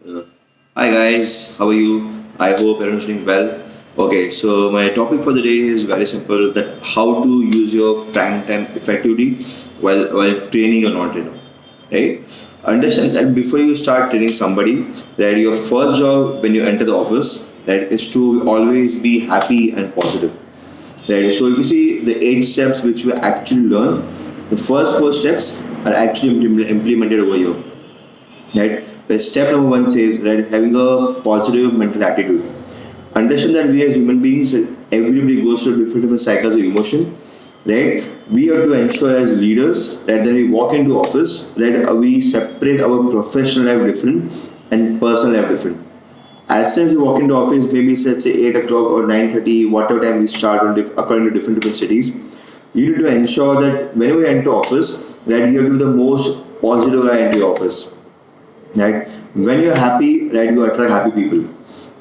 Uh, Hi guys, how are you? I hope everyone's doing well. Okay, so my topic for the day is very simple: that how to use your prime time effectively while training your non-trainer. Right? Understand that before you start training somebody, that your first job when you enter the office, that is to always be happy and positive. Right? So if you see the 8 steps which we actually learn, the first 4 steps are actually implemented over here, right? Where step number one says, right, having a positive mental attitude. Understand that we as human beings, everybody goes through different cycles of emotion, right? We have to ensure as leaders that when we walk into office, that we separate our professional life different and personal life different. As soon as you walk into office, maybe let's say 8 o'clock or 9:30, whatever time we start according to different cities, you need to ensure that whenever you enter office, that you have to be the most positive guy into your office, right? When you're happy, right, you attract happy people,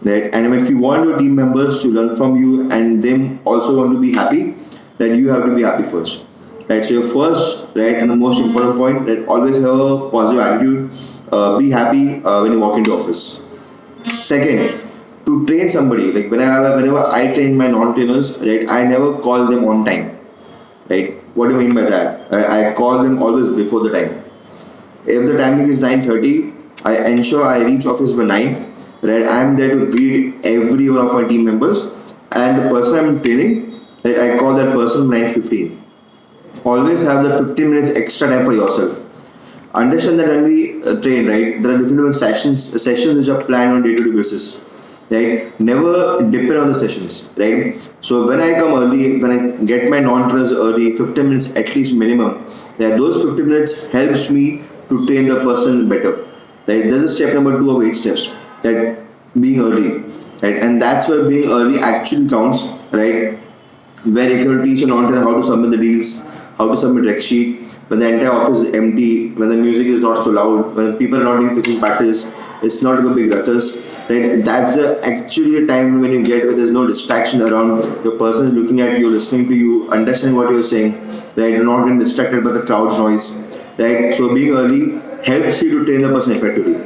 right? And if you want your team members to learn from you and them also want to be happy, then you have to be happy first, right? So your first, right, and the most important point, that always have a positive attitude. Be happy when you walk into office. Second, to train somebody, like whenever I train my non-trainers, right, I never call them on time, right? What do you mean by that? I call them always before the time. If the timing is 9:30, I ensure I reach office by 9. Right, I am there to greet every one of my team members, and the person I'm training, right, I call that person 9:15. Always have the 15 minutes extra time for yourself. Understand that when we train, right, there are different sessions which are planned on day-to-day basis. Right, never depend on the sessions. Right, so when I come early, when I get my non-trainers early, 15 minutes at least minimum, that those 15 minutes helps me to train the person better. Right, this is step number 2 of 8 steps. That being early, right, and that's where being early actually counts. Right, where if you teach a non-trainer how to submit the deals, how to submit rec sheet, when the entire office is empty, when the music is not so loud, when people are not doing pitching practice, it's not a big ruckus, right? That's actually a time when you get where there's no distraction around. The person is looking at you, listening to you, understanding what you're saying, right? You're not getting distracted by the crowd's noise, right? So being early helps you to train the person effectively.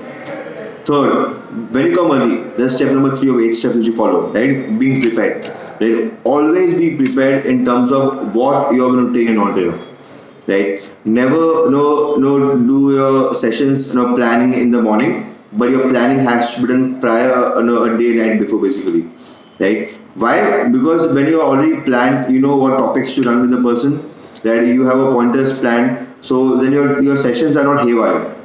Third, when you come early, that's step number 3 of 8 steps which you follow, right? Being prepared, right? Always be prepared in terms of what you're going to train and not train, right? Never, do your sessions, planning in the morning, but your planning has to be done prior, a day night before, basically, right? Why? Because when you already planned, you know what topics to run with the person, right? You have a pointers planned, so then your sessions are not haywire,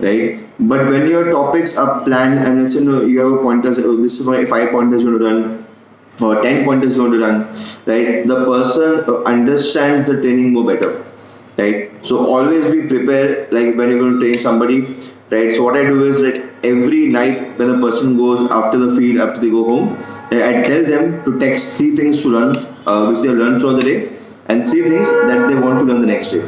right? But when your topics are planned and let's say you have a pointers, this is my 5 pointers you want to run or 10 pointers you want to run, right? The person understands the training more better, right? So always be prepared, like when you're going to train somebody, right? So what I do is that every night when the person goes after the field, after they go home, I tell them to text 3 things to learn, which they learn throughout the day, and 3 things that they want to learn the next day.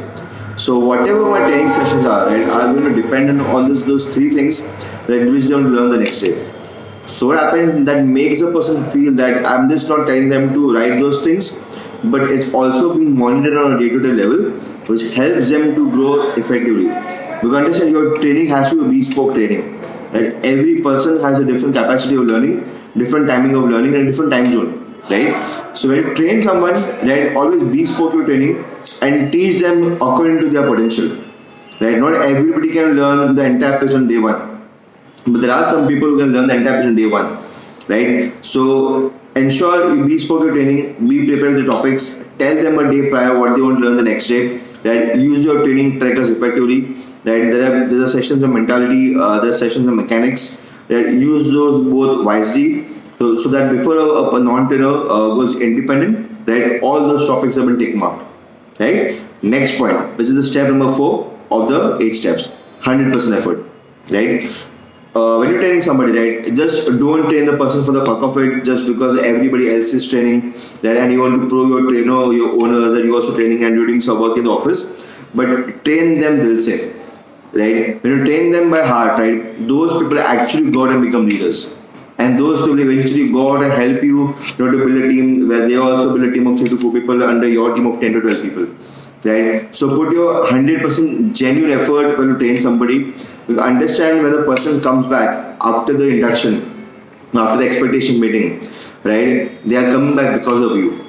So whatever my training sessions are going to depend on those 3 things, right, which they want to learn the next day. So what happens that makes a person feel that I'm just not telling them to write those things, but it's also being monitored on a day-to-day level, which helps them to grow effectively. Because understand your training has to be bespoke training. Right? Every person has a different capacity of learning, different timing of learning, and different time zone. Right? So when you train someone, right, always bespoke your training and teach them according to their potential. Right? Not everybody can learn the entire page on day one, but there are some people who can learn the entire page on day one, right? So ensure you bespoke your training, be prepared with the topics, tell them a day prior what they want to learn the next day, right? Use your training trackers effectively, right? There are sessions of mentality, there are sessions of mechanics, right? Use those both wisely, so that before a non-trainer goes independent, right? All those topics have been taken out, right? Next point, which is the step number 4 of the 8 steps, 100% effort, right? When you're training somebody, right, just don't train the person for the fuck of it just because everybody else is training, right, and you want to prove your trainer, your owners that you're also training and you're doing some work in the office, but train them, they'll say, right? When you train them by heart, right, those people actually go out and become leaders. And those people eventually go out and help you, to build a team where they also build a team of 3 to 4 people under your team of 10 to 12 people. right? So put your 100% genuine effort when you train somebody. You understand when the person comes back after the induction, after the expectation meeting, right? They are coming back because of you,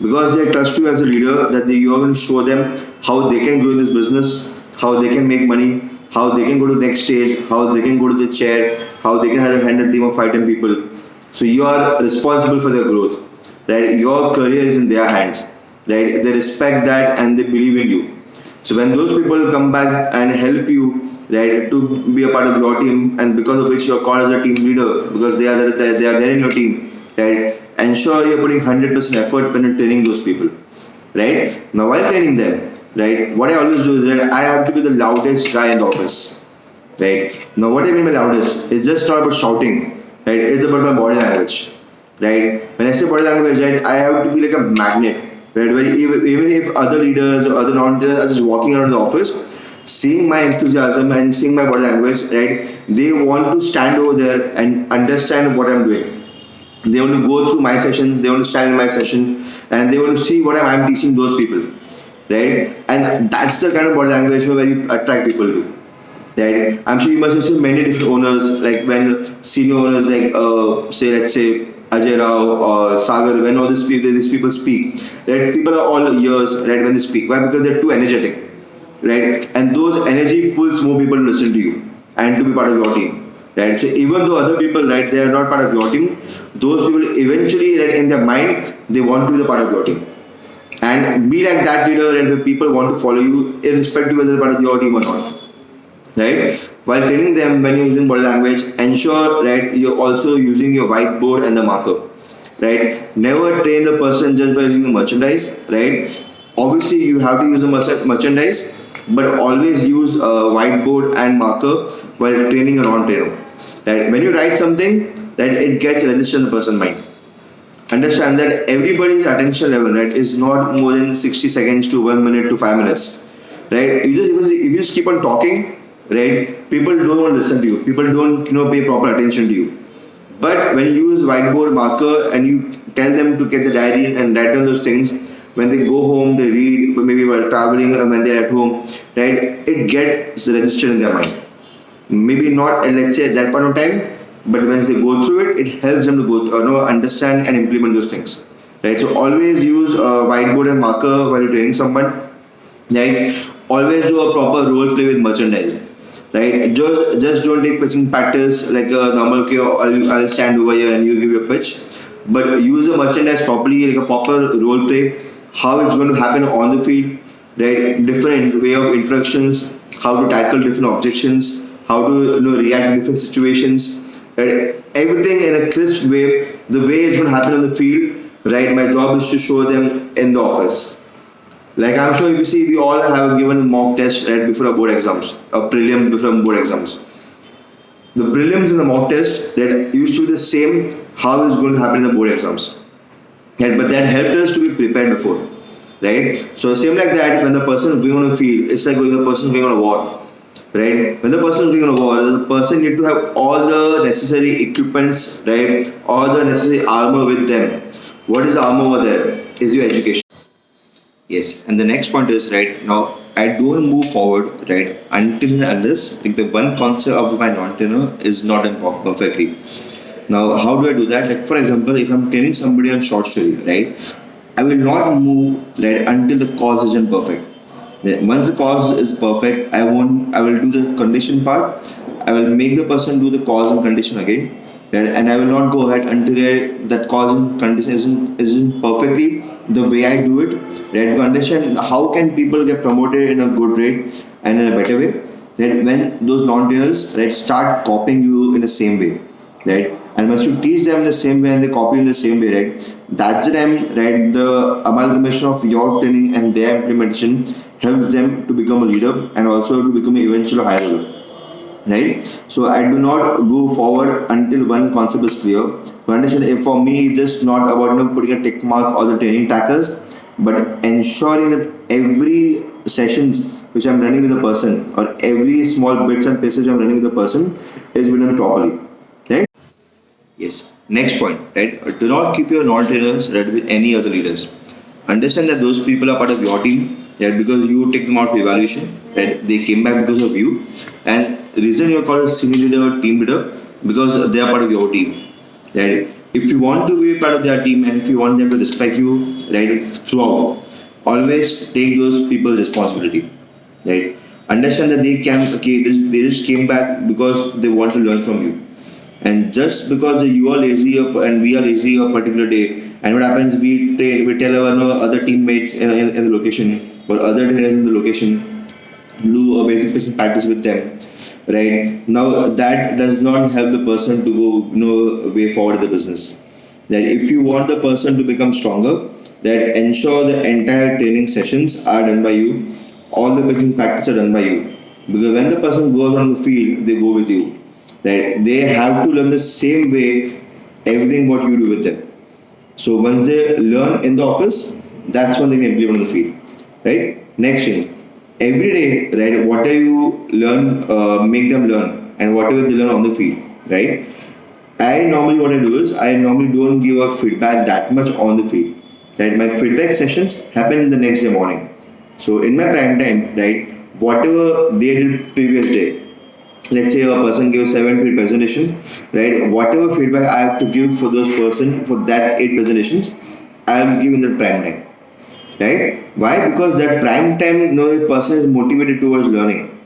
because they trust you as a leader, that you are going to show them how they can grow in this business, how they can make money, how they can go to the next stage, how they can go to the chair, how they can handle a team of 5-10 people. So you are responsible for their growth, right? Your career is in their hands, right? They respect that and they believe in you. So when those people come back and help you, right, to be a part of your team, and because of which you're called as a team leader, because they are there in your team, right? Ensure you're putting 100% effort when you're training those people, right? Now while training them, right, what I always do is that I have to be the loudest guy in the office, right? Now what I mean by loudest is just not about shouting, right? It's about my body language, right? When I say body language, right, I have to be like a magnet, right? Where even if other leaders or other non-leaders are just walking around the office, seeing my enthusiasm and seeing my body language, right, they want to stand over there and understand what I'm doing. They want to go through my session, they want to stand in my session, and they want to see what I'm teaching those people, right? And that's the kind of body language where you attract people to, right? I'm sure you must have seen many different owners, like when senior owners, like say, let's say Ajay Rao or Sagar, when all these people speak, right? People are all ears, right, when they speak. Why? Because they're too energetic, right? And those energy pulls more people to listen to you and to be part of your team, right? So even though other people, right, they are not part of your team, those people eventually, right, in their mind, they want to be the part of your team. And be like that leader, and the people want to follow you, irrespective whether they're part of your team or not, right? While training them, when you're using body language, ensure, right, you're also using your whiteboard and the marker, right? Never train the person just by using the merchandise, right? Obviously you have to use the merchandise, but always use a whiteboard and marker while training a non-trainer, right? When you write something, right, it gets registered in the person's mind. Understand that everybody's attention level, right, is not more than 60 seconds to 1 minute to 5 minutes, right? If you just keep on talking, right, people don't want to listen to you, people don't, pay proper attention to you. But when you use whiteboard marker and you tell them to get the diary and write down those things, when they go home, they read, maybe while traveling, or when they're at home, right, it gets registered in their mind. Maybe not, let's say, at that point of time, but once they go through it, it helps them to understand and implement those things, right? So always use a whiteboard and marker while you're training someone, right? Always do a proper role play with merchandise, right? Just don't take pitching practice like a normal, okay, I'll stand over here and you give your pitch, but use the merchandise properly, like a proper role play, how it's going to happen on the field, right? Different way of introductions, how to tackle different objections, how to react to different situations, right? Everything in a crisp way, the way it's going to happen on the field, right? My job is to show them in the office. Like I'm sure if you see, we all have given mock tests right before our board exams, a prelim before board exams. The prelims and the mock test that used to be the same how it's going to happen in the board exams. Right? But that helped us to be prepared before. Right? So same like that, when the person is going on a field, it's like when the person is going on a war. Right? When the person is going on a war, the person need to have all the necessary equipments, right? All the necessary armor with them. What is the armor over there? Is your education. Yes, and the next point is right now I don't move forward right until and unless like the one concept of my non-trainer is not done perfectly. Now, how do I do that? Like for example, if I'm training somebody on short story, right, I will not move right until the cause isn't perfect. Then once the cause is perfect, I won't. I will do the condition part. I will make the person do the cause and condition again, right? And I will not go ahead until that cause and condition isn't perfectly the way I do it, right? To understand how can people get promoted in a good rate and in a better way, right? When those non-trainers right start copying you in the same way, right? And once you teach them the same way and they copy in the same way, right? That's the time, right? The amalgamation of your training and their implementation helps them to become a leader and also to become eventually a higher level, right? So I do not go forward until one concept is clear. To understand, if for me, it's just not about putting a tick mark or the training trackers, but ensuring that every sessions which I'm running with the person or every small bits and pieces I'm running with the person is done properly, right? Yes. Next point, right? Do not keep your non-trainers right with any other leaders. Understand that those people are part of your team, right? Because you take them out for evaluation, right? They came back because of you, and the reason you're called a senior leader or team leader because they are part of your team, right? If you want to be part of their team and if you want them to respect you, right, throughout, always take those people's responsibility, right? Understand that they just came back because they want to learn from you, and just because you are lazy and we are lazy a particular day, and what happens, we tell our other teammates in the location or other trainers in the location, do a basic patient practice with them, right? Now that does not help the person to go way forward in the business. That if you want the person to become stronger, that ensure the entire training sessions are done by you, all the patient practice are done by you, because when the person goes on the field, they go with you, right? They have to learn the same way everything what you do with them. So once they learn in the office, that's when they can implement on the field, right? Next thing, every day, right? Whatever you learn, make them learn, and whatever they learn on the field, right? I normally what I do is I normally don't give a feedback that much on the field. Right? My feedback sessions happen the next day morning. So in my prime time, right, whatever they did previous day, let's say a person gives 7 presentation, right? Whatever feedback I have to give for those person for that 8 presentations, I will give in the prime time. Right? Why? Because that prime time, the person is motivated towards learning,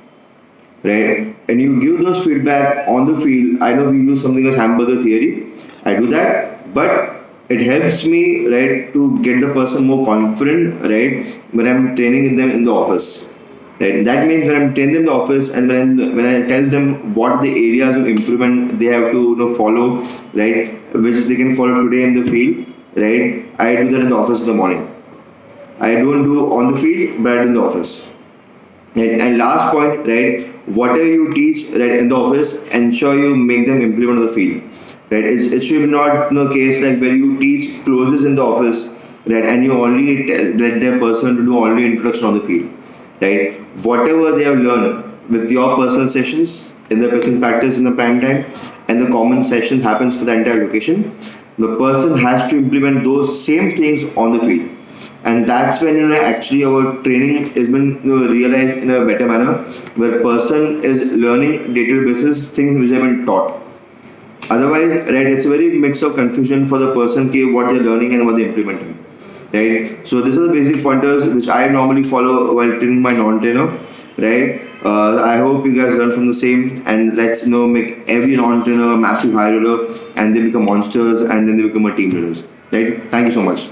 right? And you give those feedback on the field. I know we use something as hamburger theory. I do that, but it helps me, right, to get the person more confident, right, when I'm training them in the office. Right? That means when I'm training them in the office and when I tell them what the areas of improvement they have to follow, right, which they can follow today in the field, right, I do that in the office in the morning. I don't do on the field, but I do in the office. Right? And last point, right? Whatever you teach, right, in the office, ensure you make them implement on the field. Right? It should not case like where you teach closes in the office, right, and you only let their person to do only introduction on the field. Right? Whatever they have learned with your personal sessions in the patient practice in the prime time and the common sessions happens for the entire location, the person has to implement those same things on the field, and that's when actually our training has been realized in a better manner, where person is learning day-to-day basis things which have been taught. Otherwise, right, it's a very mix of confusion for the person what they're learning and what they're implementing, right? So these are the basic pointers which I normally follow while training my non-trainer, right? I hope you guys learn from the same, and let's make every non-trainer a massive high roller, and they become monsters, and then they become a team leaders, right? Thank you so much.